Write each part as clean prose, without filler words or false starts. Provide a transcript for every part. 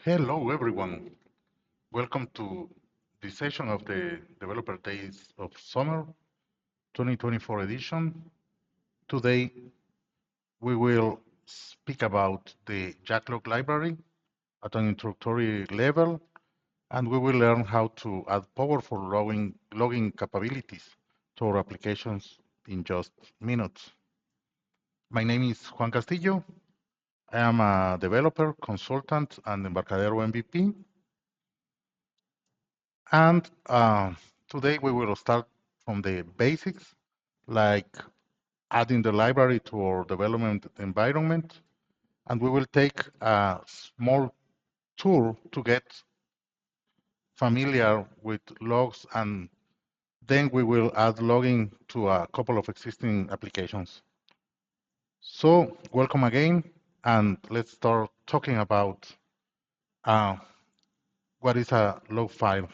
Hello, everyone. Welcome to this session of the Developer Days of Summer 2024 edition. Today, we will speak about the jachLog library at an introductory level, and we will learn how to add powerful logging capabilities to our applications in just minutes. My name is Juan Castillo. I am a developer, consultant, and Embarcadero MVP. And today we will start from the basics, like adding the library to our development environment. And we will take a small tour to get familiar with logs, and then we will add logging to a couple of existing applications. So welcome again, and let's start talking about uh, what is a log file.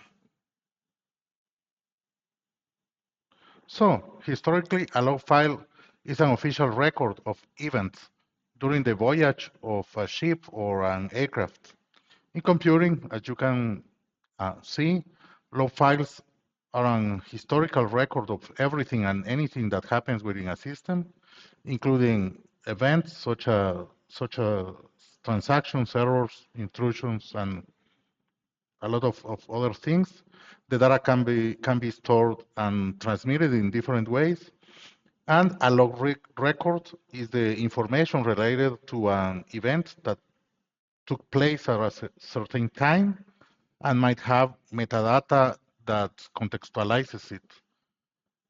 So, historically, a log file is an official record of events during the voyage of a ship or an aircraft. In computing, as you can see, log files are an historical record of everything and anything that happens within a system, including events such as transactions, errors, intrusions, and a lot of other things. The data can be stored and transmitted in different ways. And a log record is the information related to an event that took place at a certain time and might have metadata that contextualizes it.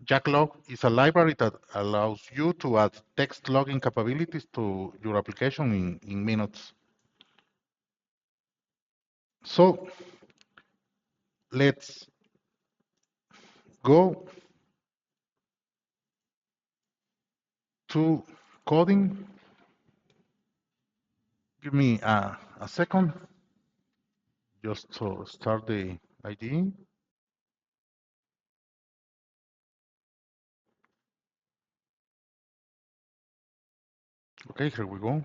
jachLog is a library that allows you to add text logging capabilities to your application in minutes. So let's go to coding. Give me a second just to start the IDE. Okay, here we go.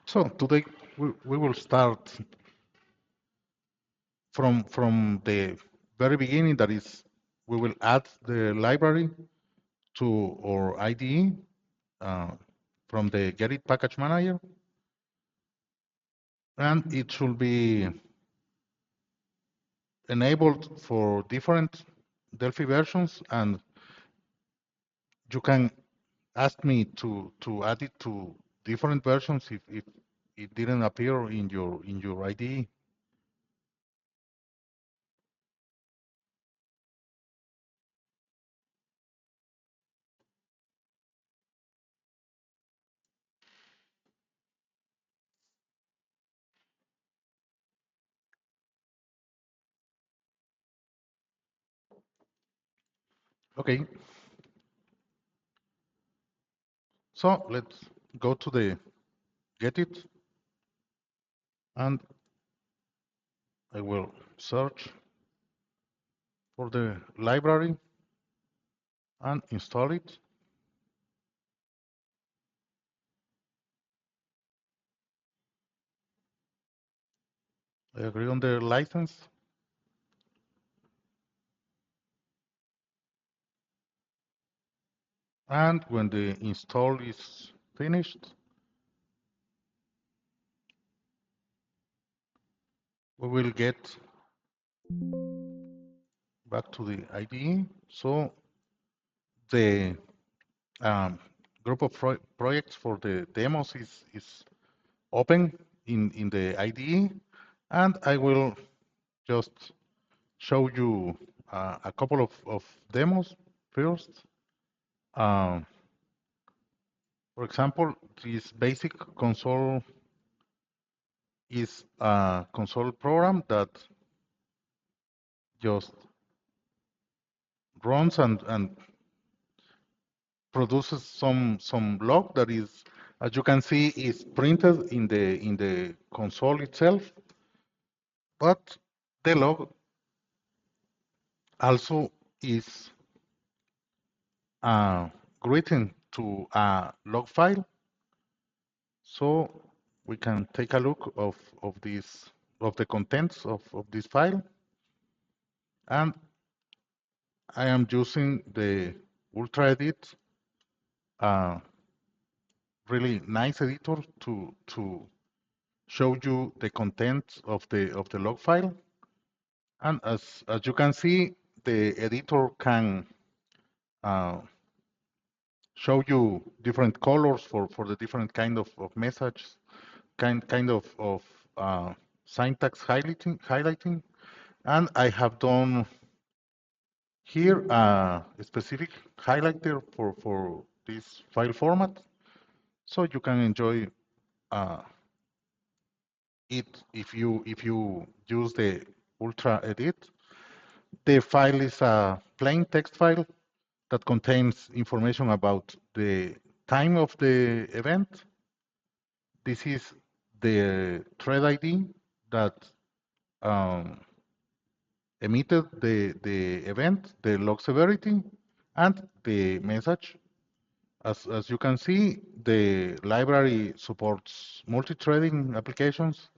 So today we will start from the very beginning. That is, we will add the library to our IDE from the Get It package manager, and it should be enabled for different Delphi versions, and you can ask me to add it to different versions if it didn't appear in your IDE. Okay, so let's go to the Get It, and I will search for the library and install it. I agree on the license. And when the install is finished, we will get back to the IDE. So the um, group of projects for the demos is open in the IDE, and I will just show you a couple of demos first. Um, for example, this basic console is a console program that just runs and produces some log that is, as you can see, is printed in the console itself, but the log also is uh, greeting to a log file. So we can take a look of this of the contents of this file, and I am using the Ultra Edit, uh, really nice editor to show you the contents of the log file. And as you can see, the editor can uh, show you different colors for the different kind of messages, kind of syntax highlighting. And I have done here a specific highlighter for this file format, so you can enjoy uh, it if you use the Ultra Edit. The file is a plain text file that contains information about the time of the event. This is the thread ID that um, emitted the event, the log severity, and the message. As you can see, the library supports multi-threading applications,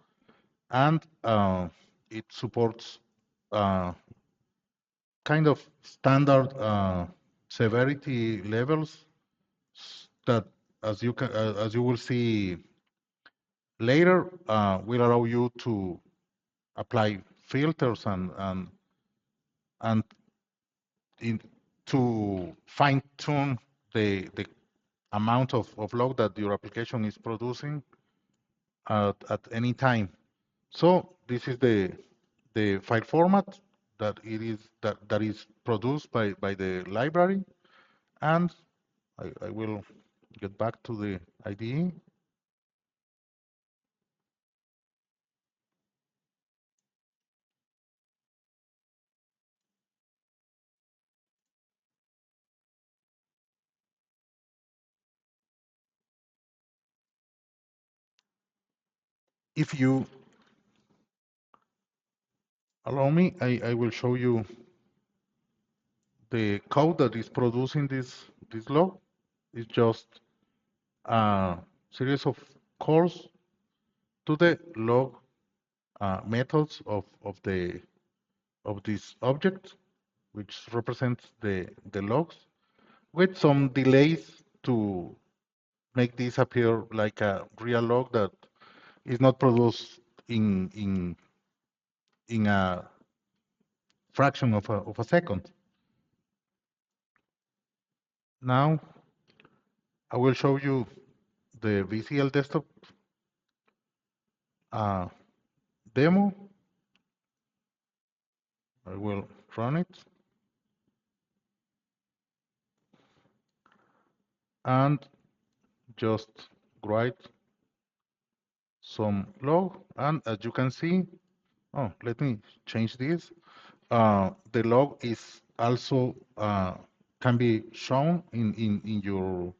and it supports uh, kind of standard severity levels that, as you will see later, will allow you to apply filters and in, to fine tune the amount of log that your application is producing at any time. So this is the file format that is produced by the library, and I will get back to the IDE. If you allow me, I will show you the code that is producing this log. It's just a series of calls to the log methods of this object, which represents the logs, with some delays to make this appear like a real log that is not produced in a fraction of a second. Now I will show you the VCL desktop uh, demo. I will run it and just write some log. And as you can see, oh, let me change this. The log is also can be shown in your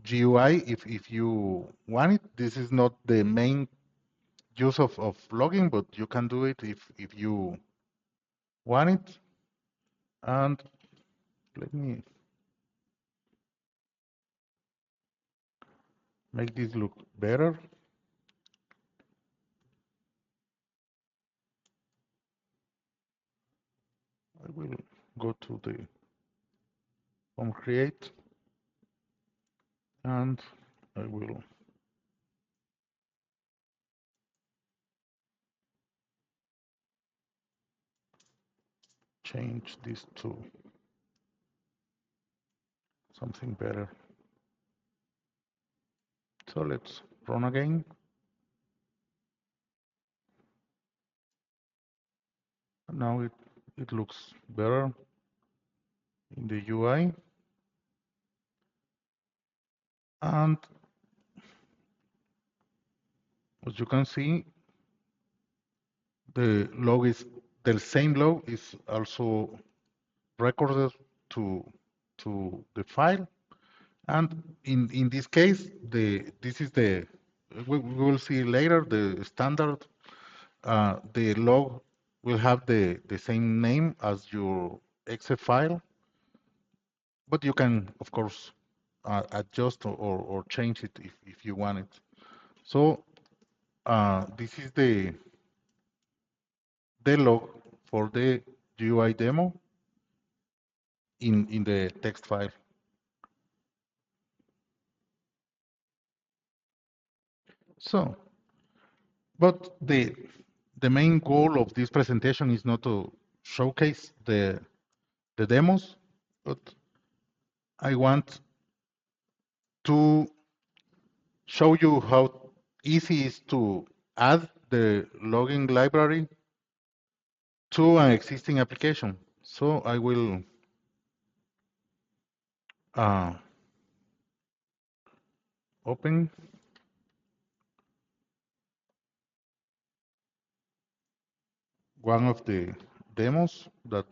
GUI if you want it. This is not the main use of logging, but you can do it if you want it. And let me make this look better. I will go to the home create, and I will change this to something better. So let's run again. Now it looks better in the UI. And as you can see, the same log is also recorded to the file. And in this case, this is we will see later the standard. The log will have the same name as your exe file. but you can, of course, adjust or change it if you want it. So this is the log for the GUI demo in the text file. So, but the main goal of this presentation is not to showcase the demos, but I want to show you how easy it is to add the logging library to an existing application. So I will uh, open one of the demos that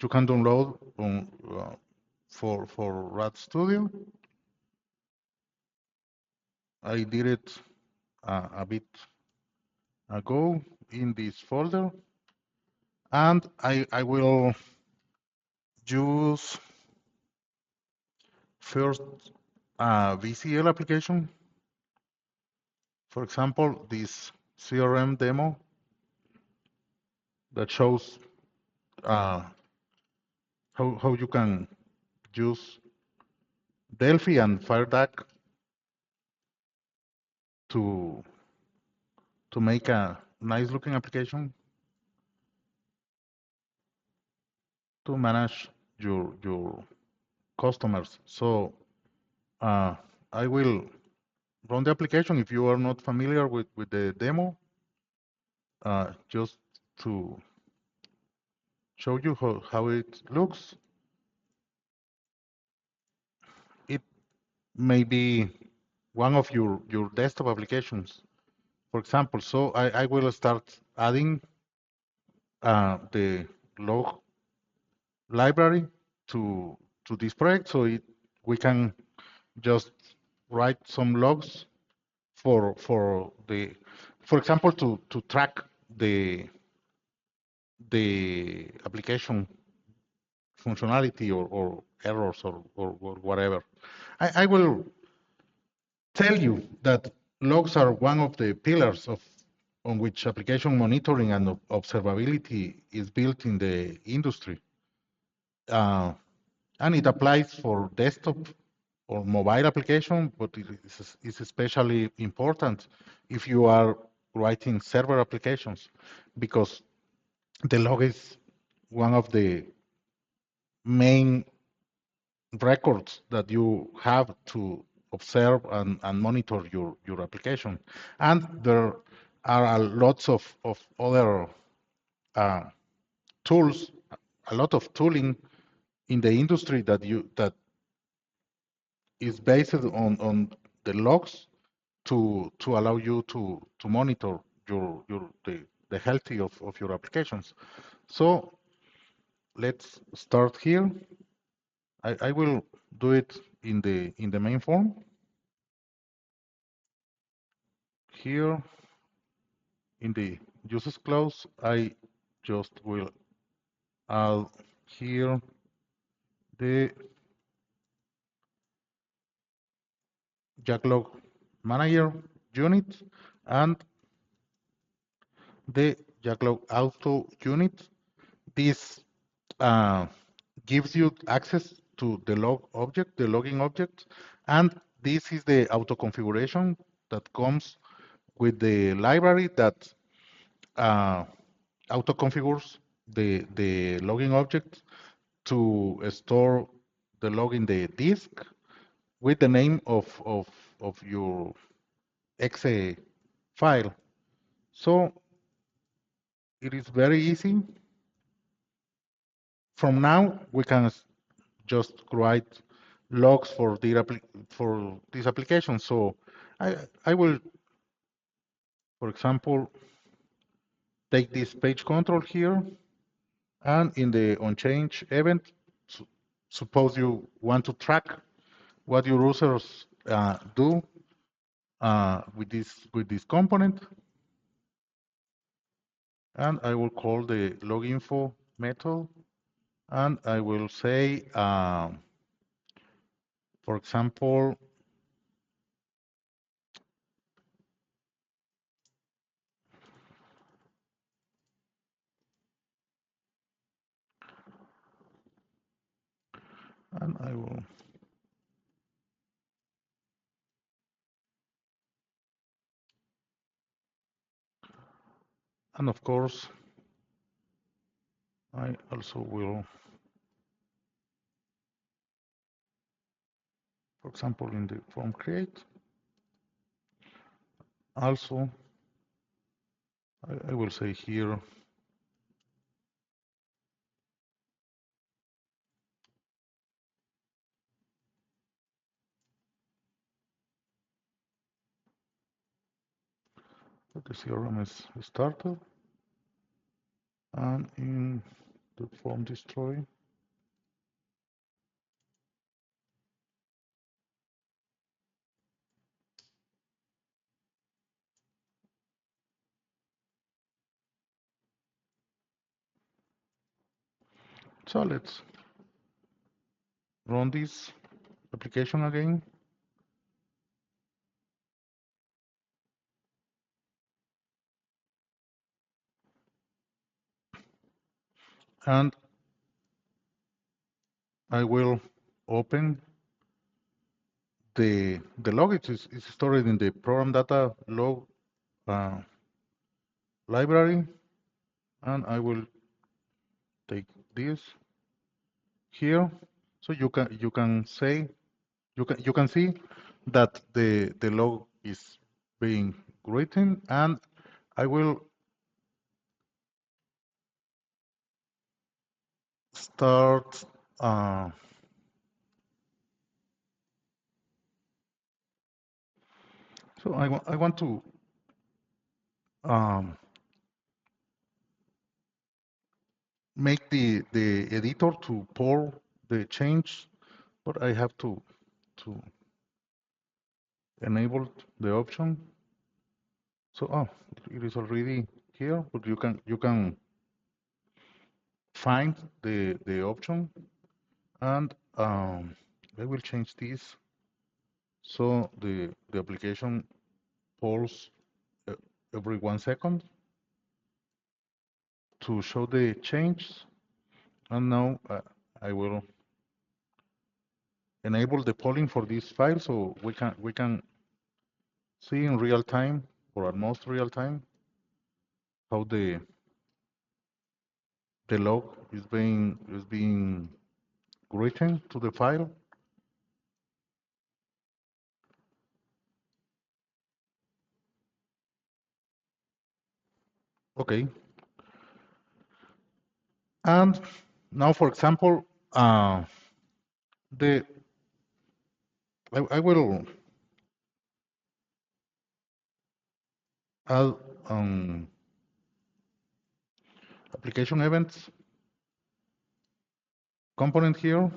you can download on, for RAD Studio. I did it a bit ago in this folder, and I will use first a VCL application. For example, this CRM demo that shows how you can use Delphi and FireDAC to make a nice looking application to manage your customers. So I will run the application. If you are not familiar with the demo, just to show you how it looks. It may be one of your desktop applications, for example. So I will start adding the log library to this project, so we can just write some logs for example, to track the application functionality or errors or whatever. I will tell you that logs are one of the pillars on which application monitoring and observability is built in the industry. And it applies for desktop or mobile application, but it is especially important if you are writing server applications, because the log is one of the main records that you have to observe and monitor your application. And there are lots of other tools, a lot of tooling in the industry that is based on the logs to allow you to monitor the health of your applications. So let's start here. I will do it in the main form. Here in the uses clause, I just will add here the jachLog manager unit and the jachLog auto unit. This gives you access to the log object, the logging object, and this is the auto configuration that comes with the library that auto configures the logging object to store the log in the disk with the name of your exe file. So it is very easy. From now, we can just write logs for this application. So I will, for example, take this page control here, and in the onChange event, suppose you want to track what your users do with this component, and I will call the loginfo method, and I will say For example, and I will, and of course, I also will, for example, in the form create, also, I will say here, that the CRM is started, and in the form destroy, so let's run this application again. And I will open the log. It is stored in the program data log library, and I will take this here, so you can say you can see that the log is being written, and I will start so I want to um, make the editor to pour the change, but I have to enable the option. So it is already here, but you can find the option, and I will change this so the application polls uh, every 1 second to show the change. And now I will enable the polling for this file, so we can see in real time, or almost real time, how the log is being written to the file. Okay. And now, for example, the I will add application events component here,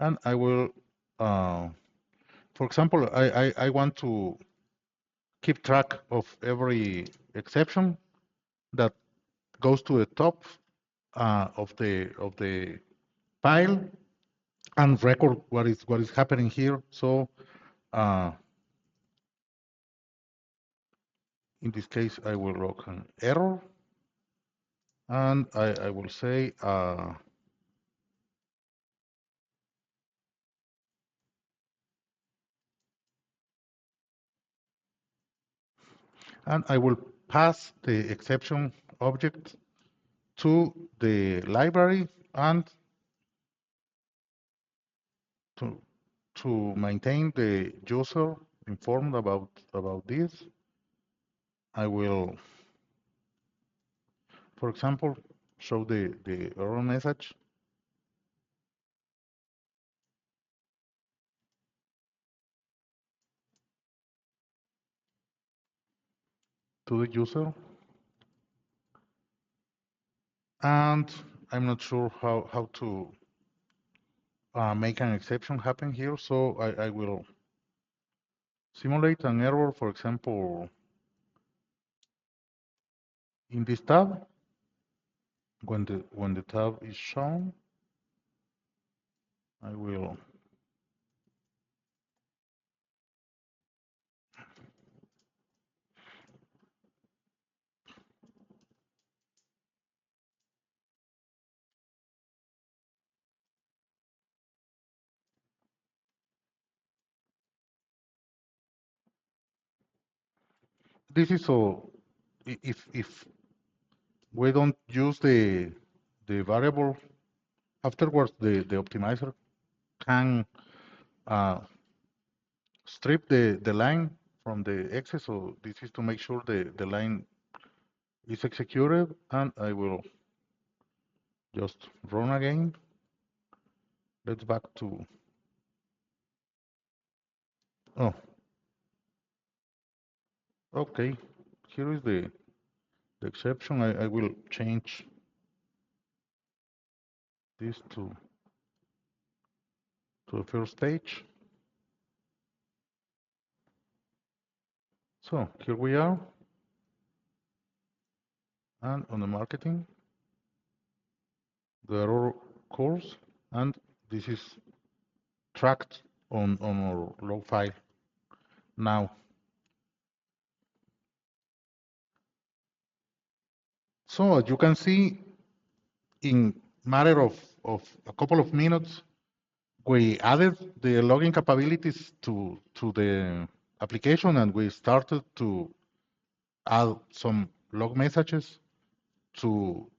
and I will, for example, I want to keep track of every exception that goes to the top of the file, and record what is happening here. So uh, in this case, I will log an error, and I will say and I will pass the exception object to the library, and to maintain the user informed about this, I will, for example, show the error message to the user, and I'm not sure how to make an exception happen here, so I will simulate an error, for example, in this tab. When the tab is shown, I will this is so if we don't use the variable afterwards, the optimizer can uh, strip the line from the excess. So this is to make sure the line is executed, and I will just run again. Let's back to, oh, okay. Here is the exception. I will change this to the first stage. So here we are, and on the marketing, the error course, and this is tracked on our log file now. So as you can see, in matter of a couple of minutes, we added the logging capabilities to the application, and we started to add some log messages to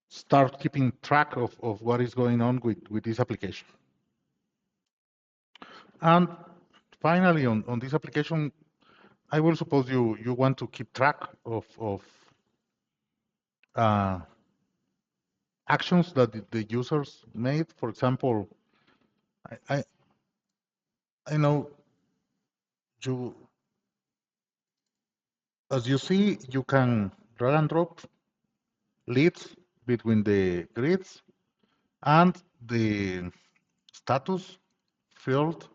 start keeping track of what is going on with this application. And finally, on this application, I will suppose you want to keep track of uh, actions that the users made. For example, I, I, I know you, as you see, you can drag and drop leads between the grids, and the status field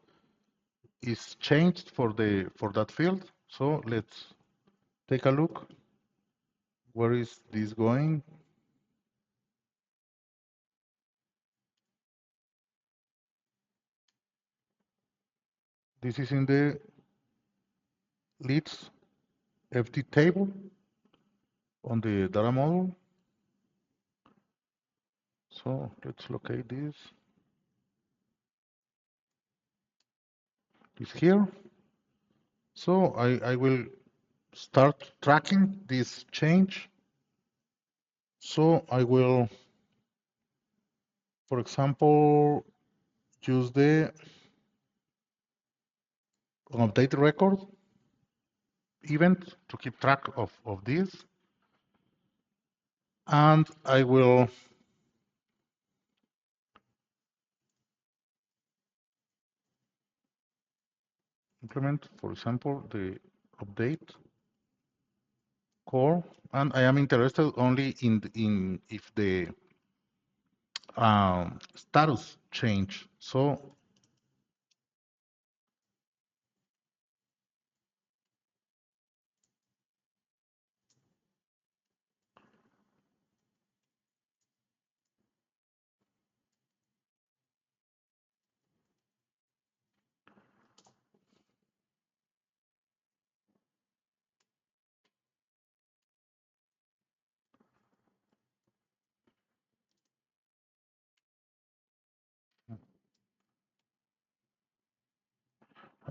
is changed for that field. So let's take a look. Where is this going? This is in the leads FT table on the data model. So let's locate this. It's here. So I will start tracking this change. So I will, for example, use the update record event to keep track of this. And I will implement, for example, the update core. And I am interested only in if the status change. So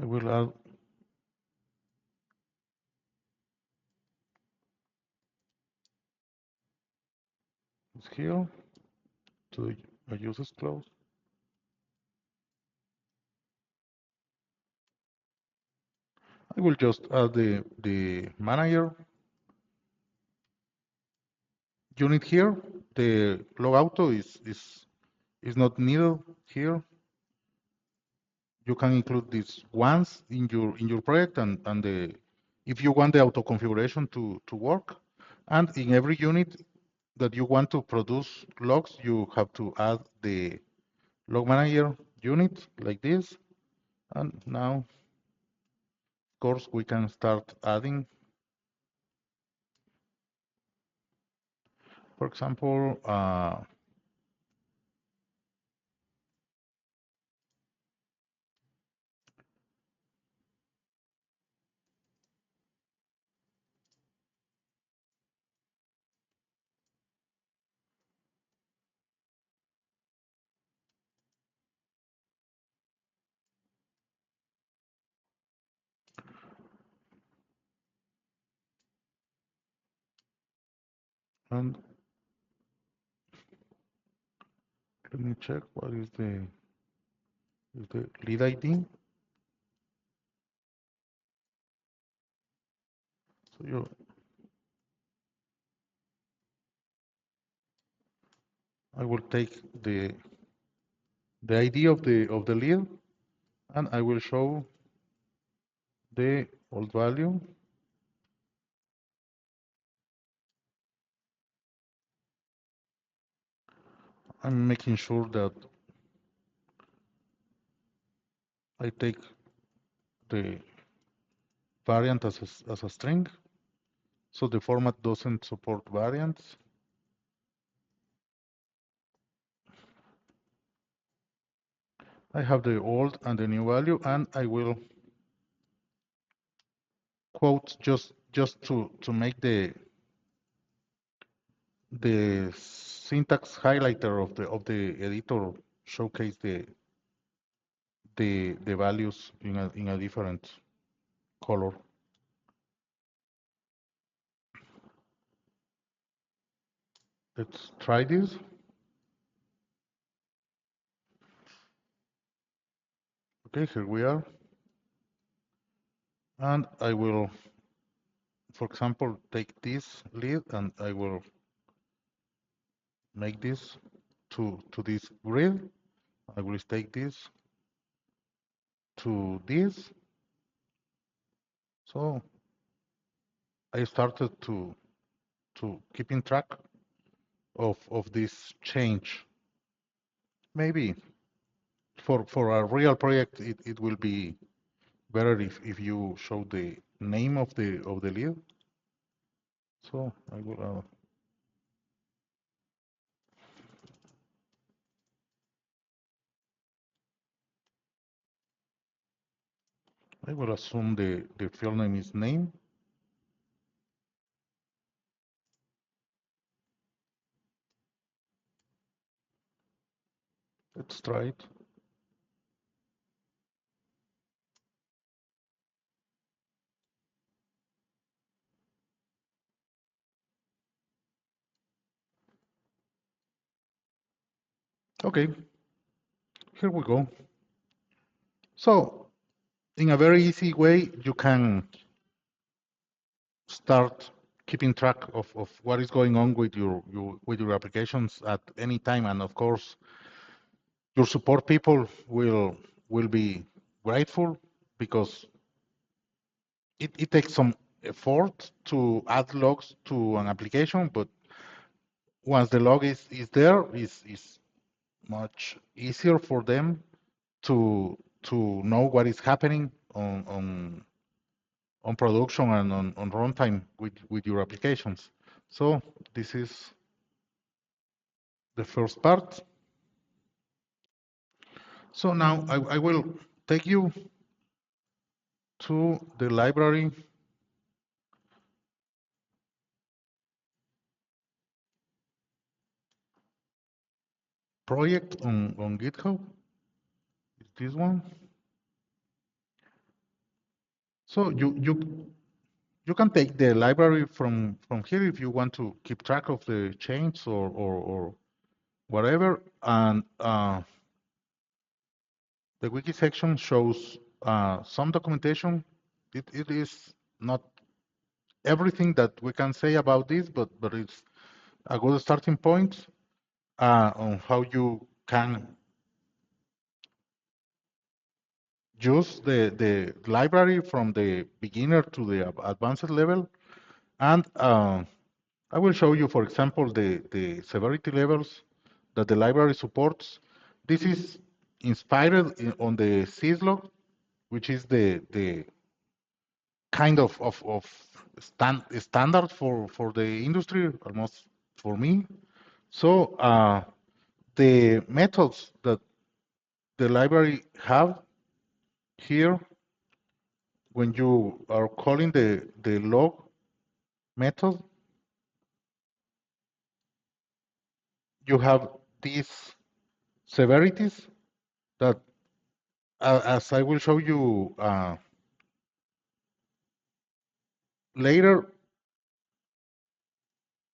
I will add this here to the users clause. I will just add the manager unit here. The log auto is not needed here. You can include this once in your project, and the if you want the auto configuration to work, and in every unit that you want to produce logs, you have to add the log manager unit like this. And now, of course, we can start adding, for example, And let me check what is the lead ID. So I will take the ID of the lead, and I will show the old value. I'm making sure that I take the variant as a string, so the format doesn't support variants. I have the old and the new value, and I will quote just to make the syntax highlighter of the editor showcase the values in a different color. Let's try this. Okay, here we are. And I will, for example, take this lead and I will make this to this grid. I will take this to this. So I started to keeping track of this change. Maybe for a real project, it will be better if you show the name of the lead. So I will assume the field name is name. Let's try it. Okay, here we go. So in a very easy way, you can start keeping track of what is going on with your applications at any time. And of course, your support people will be grateful because it takes some effort to add logs to an application, but once the log is there, is much easier for them to know what is happening on production and on runtime with your applications. So this is the first part. So now I will take you to the library project on GitHub. It's this one. So you can take the library from here if you want to keep track of the changes or whatever. And the wiki section shows some documentation. It is not everything that we can say about this, but it's a good starting point on how you can use the library from the beginner to the advanced level. And I will show you, for example, the severity levels that the library supports. This is inspired on the jachLog, which is the kind of standard for the industry, almost for me. So the methods that the library have here, when you are calling the log method, you have these severities that, as I will show you later,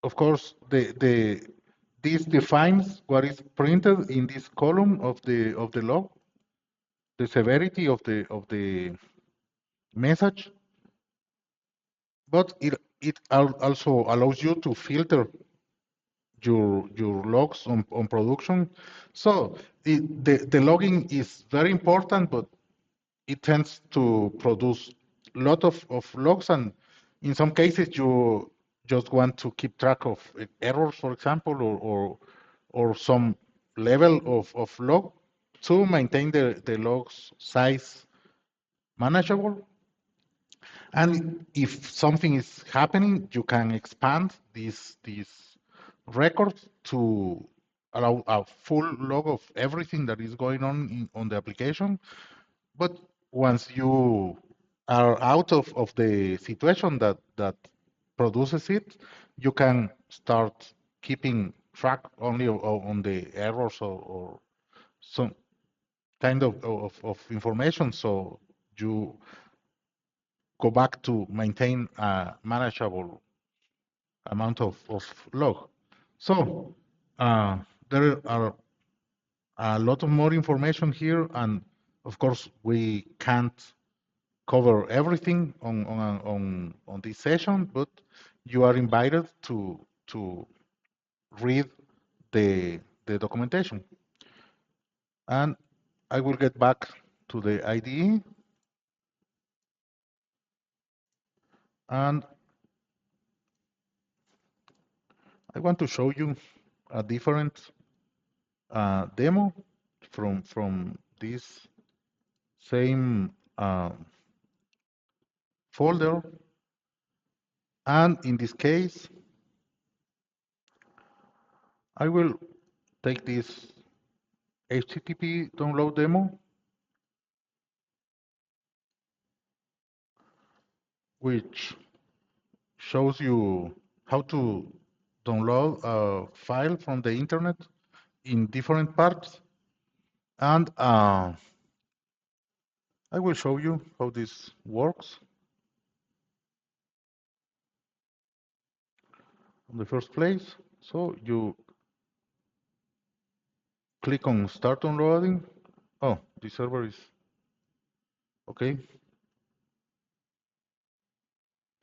of course, this defines what is printed in this column of the log, the severity of the message, but it also allows you to filter your logs on production. So the logging is very important, but it tends to produce a lot of logs, and in some cases you just want to keep track of errors, for example, or some level of log to maintain the logs size manageable. And if something is happening, you can expand this record to allow a full log of everything that is going on the application. But once you are out of the situation that produces it, you can start keeping track only on the errors or some kind of information. So you go back to maintain a manageable amount of log. So uh, there are a lot of more information here, and of course we can't cover everything on this session, but you are invited to read the documentation. And I will get back to the IDE, and I want to show you a different demo from this same folder. And in this case, I will take this HTTP download demo, which shows you how to download a file from the internet in different parts. And I will show you how this works. In the first place, so you click on Start Downloading. Oh, the server is okay.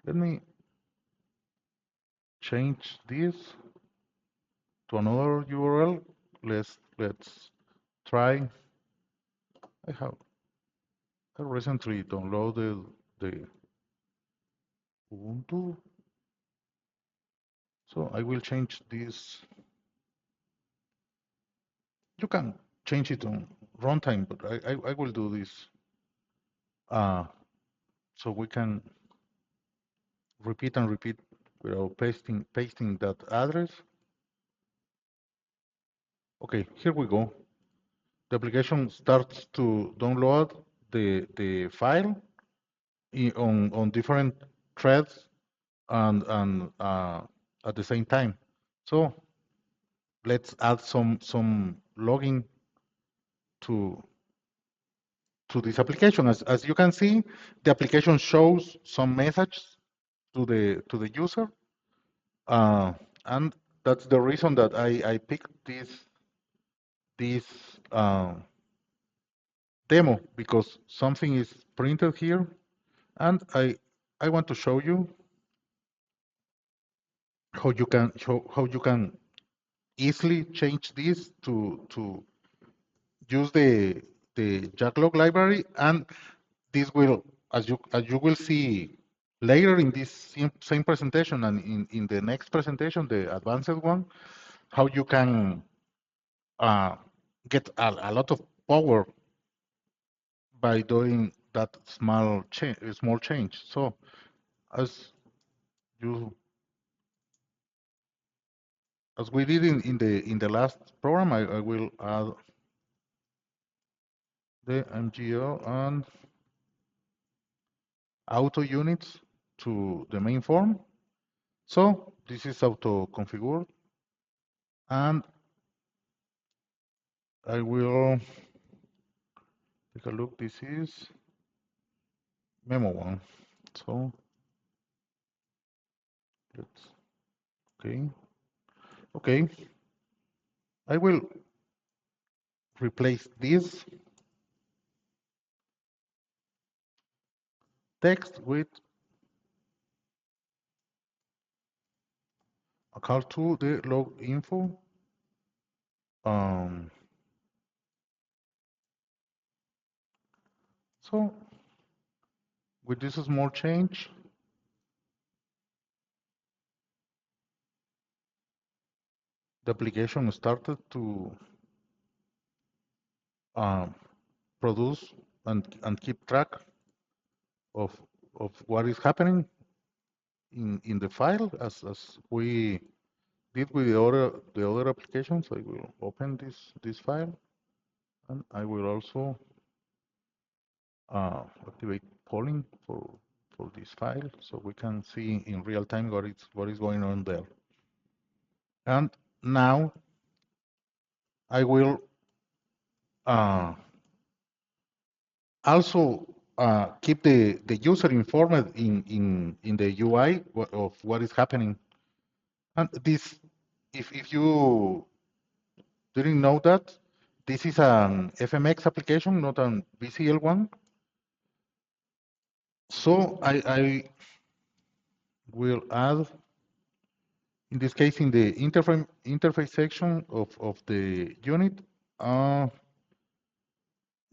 Let me change this to another URL. Let's try. I recently downloaded the Ubuntu, so I will change this. You can change it on runtime, but I will do this so we can repeat and repeat without pasting that address. Okay, here we go. The application starts to download the file on different threads and at the same time. So let's add some logging to this application. As you can see, the application shows some messages to the user, and that's the reason that I picked this demo, because something is printed here, and I want to show you how you can easily change this to use the jachLog library, and this will, as you will see later in this same presentation and in the next presentation, the advanced one, how you can uh, get a lot of power by doing that small change. So as you as we did in the last program, I will add the MGO and auto units to the main form. So this is auto configured, and I will take a look. This is memo one. So let's Okay. Okay. I will replace this text with a call to the log info. Um, so with this small change, the application started to um, produce and keep track of what is happening in the file as we did with the other applications. I will open this file, and I will also activate polling for this file so we can see in real time what is going on there. And now I will also keep the user informed in the UI of what is happening. And this, if you didn't know that, this is an FMX application, not an VCL one. So I will add, in this case, in the interface section of the unit,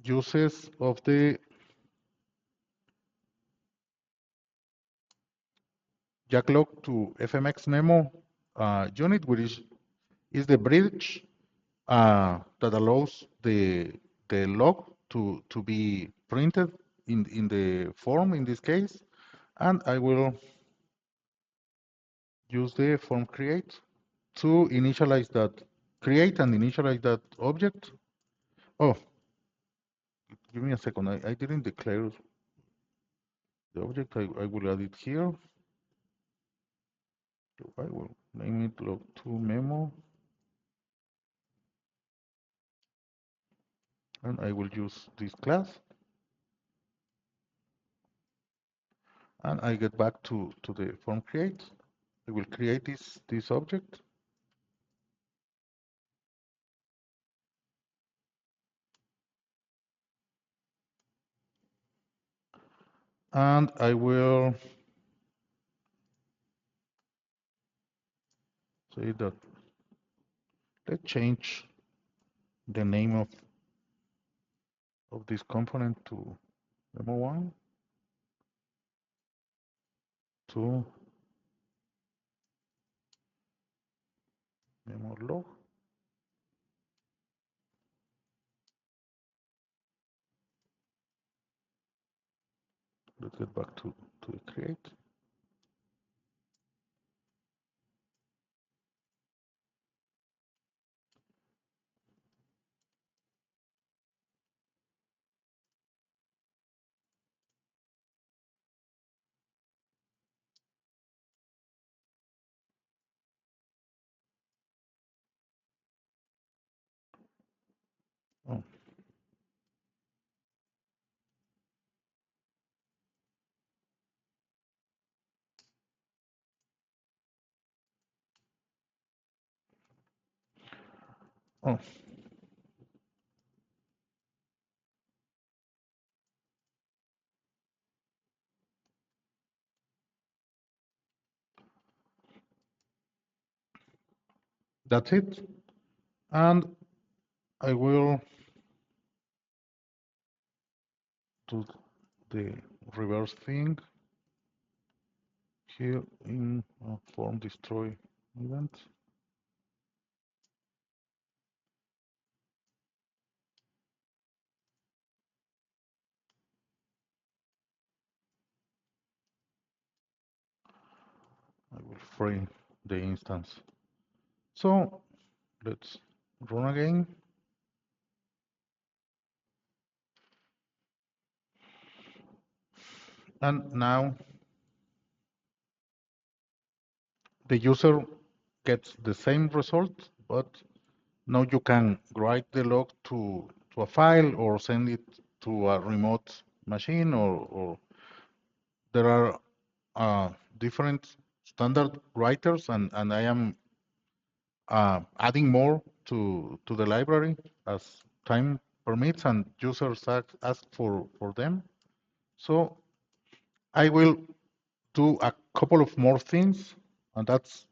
uses of the jachLog to FMX memo unit, which is the bridge that allows the log to be printed in the form in this case. And I will use the form create to initialize that, create and initialize that object. Oh, give me a second. I didn't declare the object. I will add it here. So I will name it log2 memo. And I will use this class. And I get back to the form create. I will create this object. And I will say that let's change the name of this component to demo1 to demo log. Let's get back to the create. Oh, oh, that's it. And I will do the reverse thing here in form destroy event. I will free the instance. So let's run again. And now the user gets the same result, but now you can write the log to a file or send it to a remote machine, or there are different standard writers, and I am adding more to the library as time permits and users ask for them. So I will do a couple of more things, and that's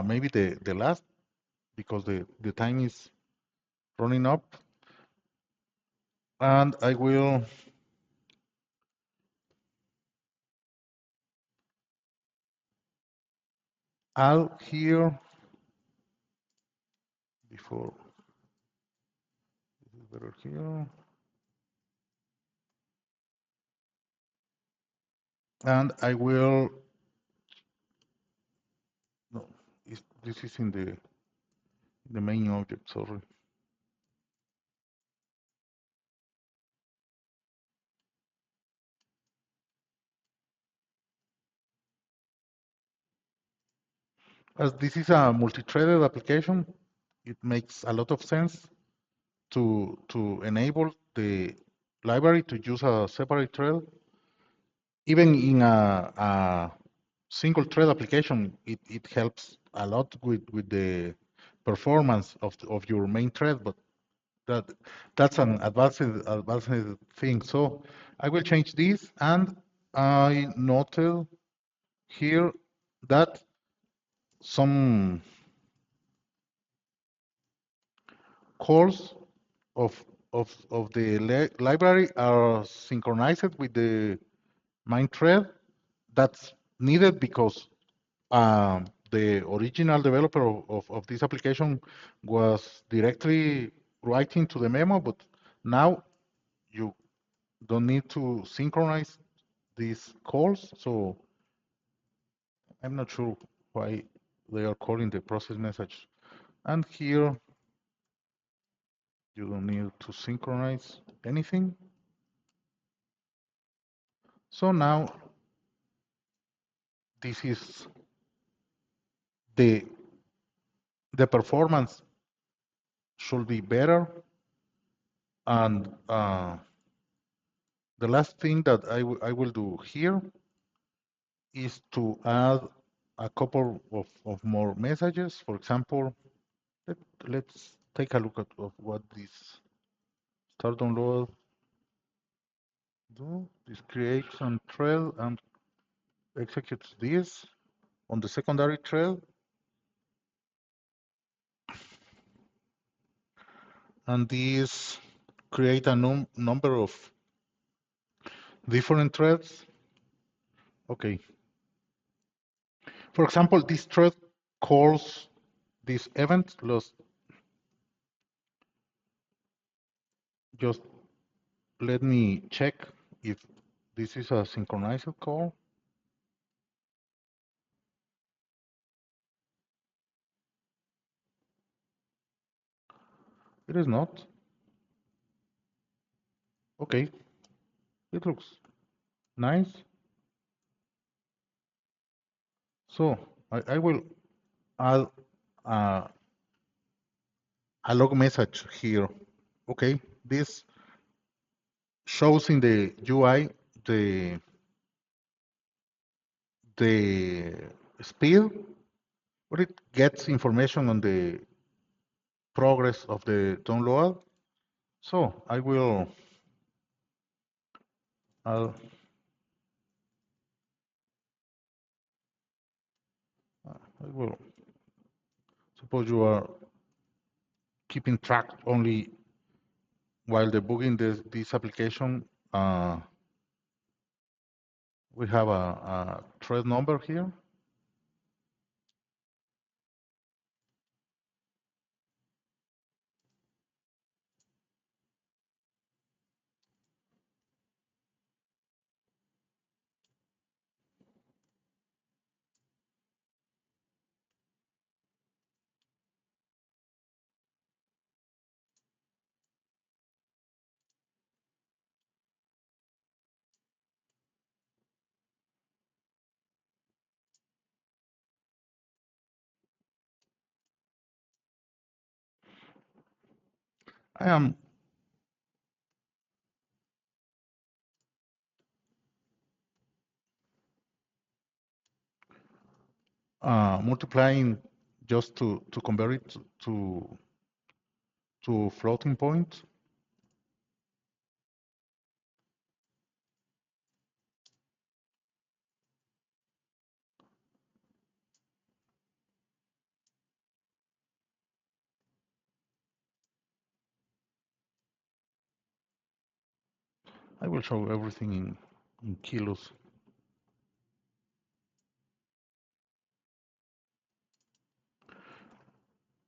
maybe the last because the time is running up. And I will add here before this is better here. And I will no, this is in the main object, sorry. As this is a multi-threaded application, it makes a lot of sense to enable the library to use a separate thread. Even in a single thread application, it helps a lot with the performance of your main thread, but that that's an advanced thing. So I will change this, and I noted here that some calls of the library are synchronized with the main thread. That's needed because the original developer of this application was directly writing to the memo, but now you don't need to synchronize these calls. So I'm not sure why they are calling the process message. And here you don't need to synchronize anything. So now this is the the performance should be better. And the last thing that I will do here is to add a couple of more messages. For example, let's take a look at of what this start download do. This creates a thread and executes this on the secondary thread. And this create a number of different threads. Okay. For example, this thread calls this event. Let's just let me check if this is a synchronized call. It is not. Okay, it looks nice. So I will add a, a log message here. Okay, this shows in the UI the speed, but it gets information on the progress of the download. So I'll, I will suppose you are keeping track only while debugging this application. We have a thread number here. I am multiplying just to convert it to floating point. I will show everything in kilos.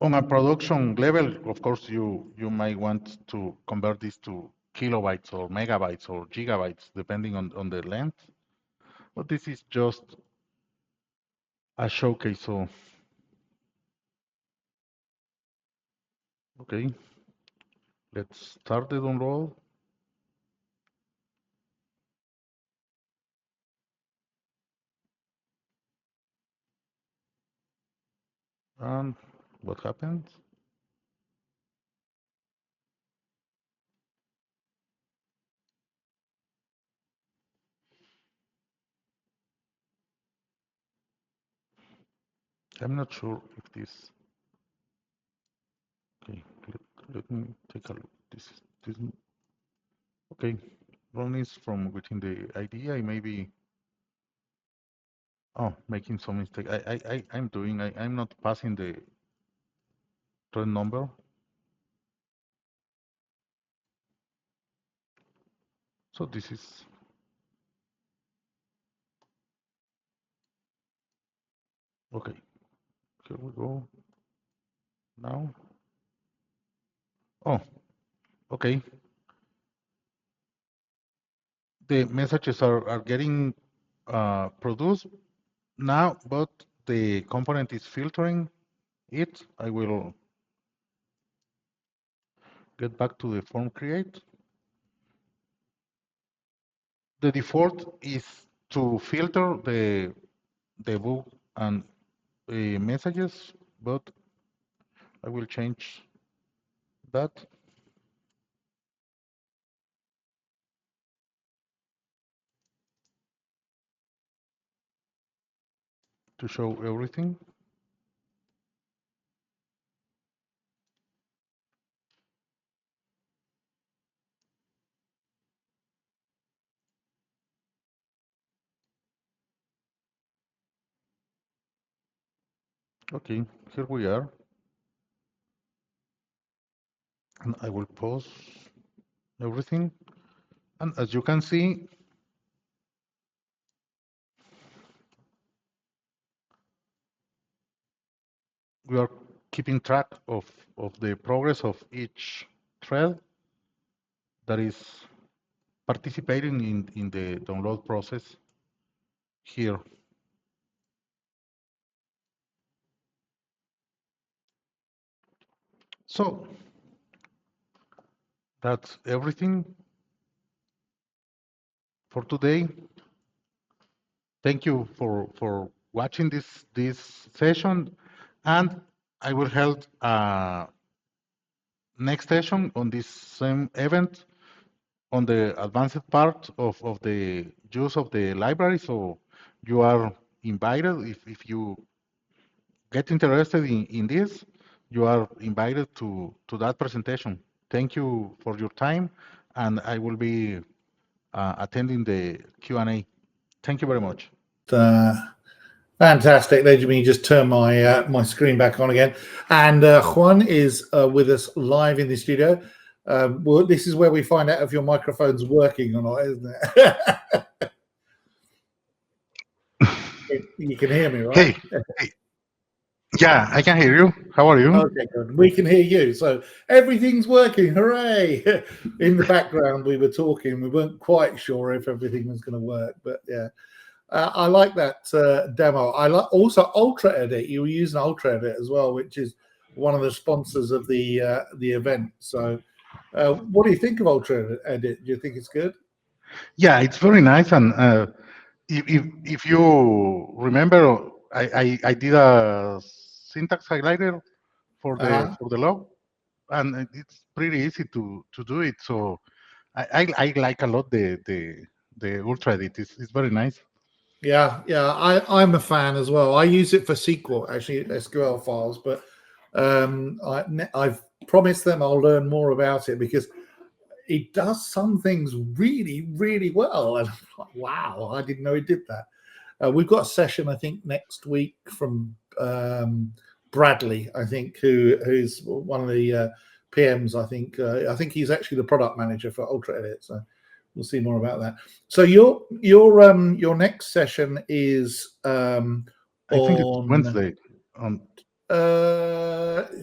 On a production level, of course, you might want to convert this to kilobytes or megabytes or gigabytes, depending on the length. But this is just a showcase. So, okay, let's start the download. And what happens? I'm not sure if this. Okay, let me take a look. This. Okay, run is from within the IDE. I may be making some mistake. I'm doing. I'm not passing the thread number. So this is okay. Here we go. Now. Oh, okay. The messages are getting produced now, but the component is filtering it. I will get back to the form create. The default is to filter the book and messages, but I will change that to show everything. Okay, here we are. And I will pause everything. And as you can see, we are keeping track of the progress of each thread that is participating in the download process here. So that's everything for today. Thank you for watching this session, and I will hold next session on this same event on the advanced part of the use of the library. So you are invited if you get interested in this, you are invited to that presentation. Thank you for your time, and I will be attending the Q&A. Thank you very much. Fantastic. Let me just turn my my screen back on again. And Juan is with us live in the studio. Well, this is where we find out if your microphone's working or not, isn't it? You can hear me, right? Hey, yeah, I can hear you. How are you? Okay, good. We can hear you. So everything's working. Hooray. In the background, we were talking. We weren't quite sure if everything was going to work, but yeah. I like that demo. I like also Ultra Edit. You were using Ultra Edit as well, which is one of the sponsors of the event. So, what do you think of Ultra Edit? Do you think it's good? Yeah, it's very nice. And if you remember, I did a syntax highlighter Uh-huh. for the log, and it's pretty easy to do it. So I like a lot the ultra edit. It's very nice. Yeah, I'm a fan as well. I use it for SQL, actually, SQL files, but I've promised them I'll learn more about it because it does some things really, really well. And I'm like, wow, I didn't know it did that. We've got a session, I think, next week from Bradley, I think, who's one of the PMs. I think he's actually the product manager for Ultra Edit. So we'll see more about that. So your next session is I think it's on. Wednesday.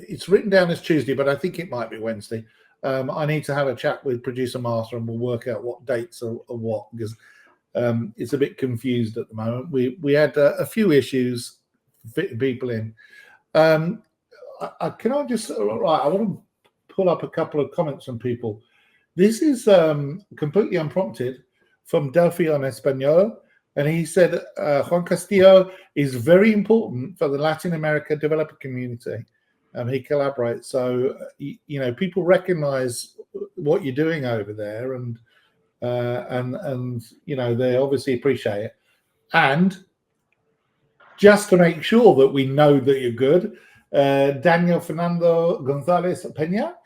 It's written down as Tuesday, but I think it might be Wednesday. I need to have a chat with producer master, and we'll work out what dates are what, because it's a bit confused at the moment. We had a few issues fitting people in. Can I just right? I want to pull up a couple of comments from people. This is completely unprompted from Delphi en Español, and he said Juan Castillo is very important for the Latin America developer community. He collaborates, so people recognize what you're doing over there, and they obviously appreciate it. And just to make sure that we know that you're good, Daniel Fernando Gonzalez Peña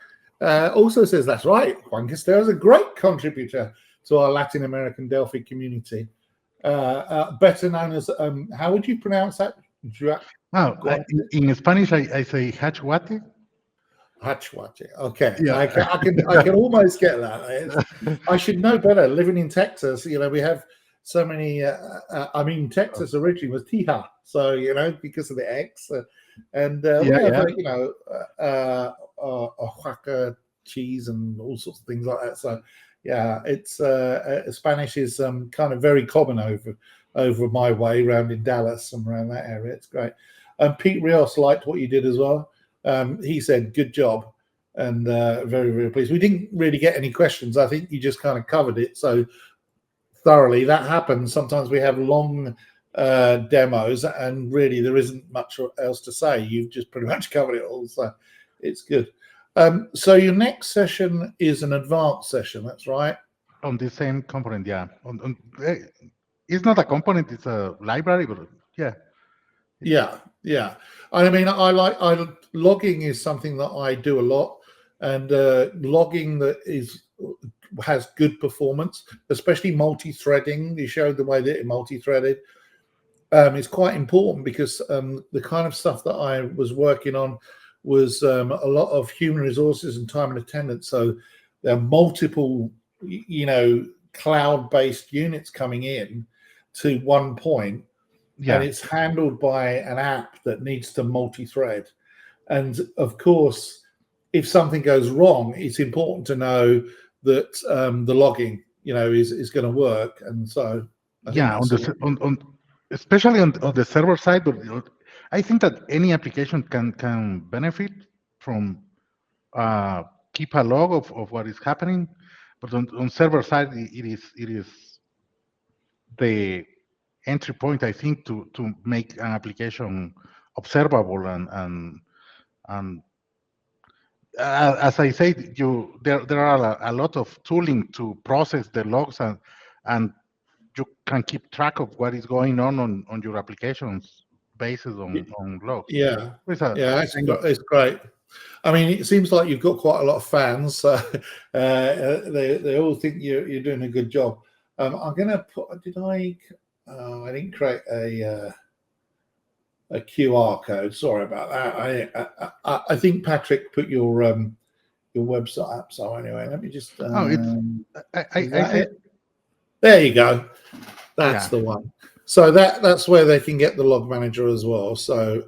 also says that's right. Juan Castillo is a great contributor to our Latin American Delphi community, better known as how would you pronounce that? In Spanish, I say hachwate. Hachwate. Okay, Yeah. I can almost get that. I should know better. Living in Texas, we have so many. Texas originally was Tija, so because of the X, and we have Oaxaca cheese and all sorts of things like that. So yeah, it's Spanish is kind of very common over my way around in Dallas and around that area. It's great. Pete Rios liked what you did as well. He said, good job, and very, very pleased. We didn't really get any questions. I think you just kind of covered it so thoroughly. That happens. Sometimes we have long demos, and really there isn't much else to say. You've just pretty much covered it all, so it's good. So your next session is an advanced session, that's right? On the same component, yeah. It's not a component, it's a library, but yeah. Yeah. I mean, logging is something that I do a lot, and logging that has good performance, especially multi-threading. You showed the way that it multi-threaded. It's quite important because the kind of stuff that I was working on was a lot of human resources and time and attendance. So there are multiple, cloud-based units coming in to one point. Yeah. And it's handled by an app that needs to multi-thread. And of course, if something goes wrong, it's important to know that the logging, is going to work. And so, especially on the server side, but I think that any application can benefit from keep a log of what is happening. But on server side, it is the entry point, I think, to make an application observable and as I said, there are a lot of tooling to process the logs and you can keep track of what is going on your applications based on logs. Yeah, it's great. I mean, it seems like you've got quite a lot of fans. So, they all think you're doing a good job. I'm going to put. I didn't create a QR code. Sorry about that. I think Patrick put your website up. So anyway, let me just. There you go. That's the one. So that's where they can get the log manager as well. So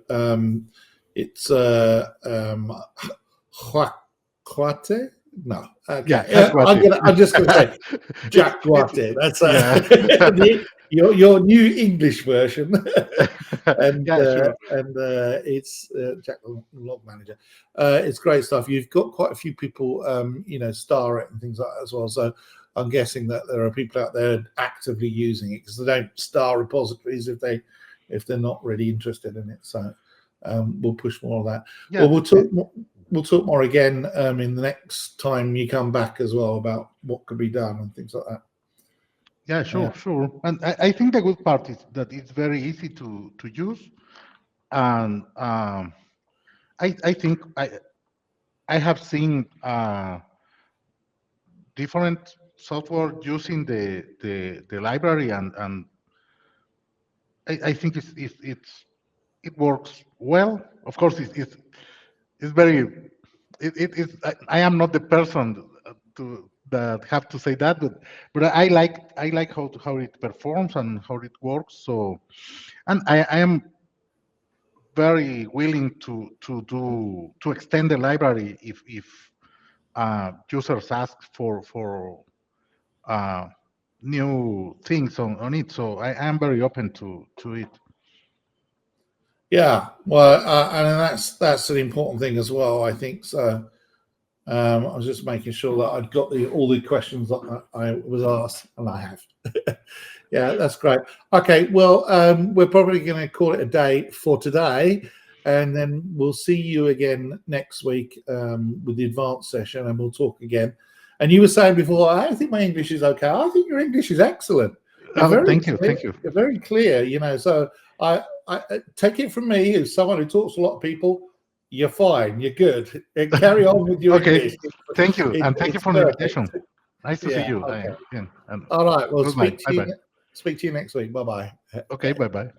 it's Huacate? No. Okay. Yeah, I'm just going to say jachLog. That's your new English version. And it's jachLog manager. It's great stuff. You've got quite a few people, star it and things like that as well. So I'm guessing that there are people out there actively using it because they don't star repositories if they're not really interested in it. So we'll push more of that. Yeah. Well, we'll talk more again in the next time you come back as well about what could be done and things like that. Yeah, Yeah. sure. And I think the good part is that it's very easy to use, and I think I have seen different software using the library, and I think it works well. Of course, it's very it's I am not the person to that have to say that, but I like how it performs and how it works. So, and I am very willing to extend the library if users ask for uh, new things on it. So I am very open to it. Yeah, well, and that's an important thing as well. I think so. I was just making sure that I'd got all the questions that I was asked, and I have. Yeah, that's great. Okay, well, we're probably going to call it a day for today, and then we'll see you again next week with the advanced session, and we'll talk again. And you were saying before, I think my English is okay. I think your English is excellent. You're Oh, very thank you, clear. thank you. You're very clear. You know, so I take it from me as someone who talks to a lot of people. You're fine. You're good. And carry on with your Okay, English. thank you, and thank you It's for the invitation. perfect. Nice to see Yeah. you. Okay. And All right. Well, goodbye. Bye bye. speak to you next week. Bye bye. Okay, bye bye.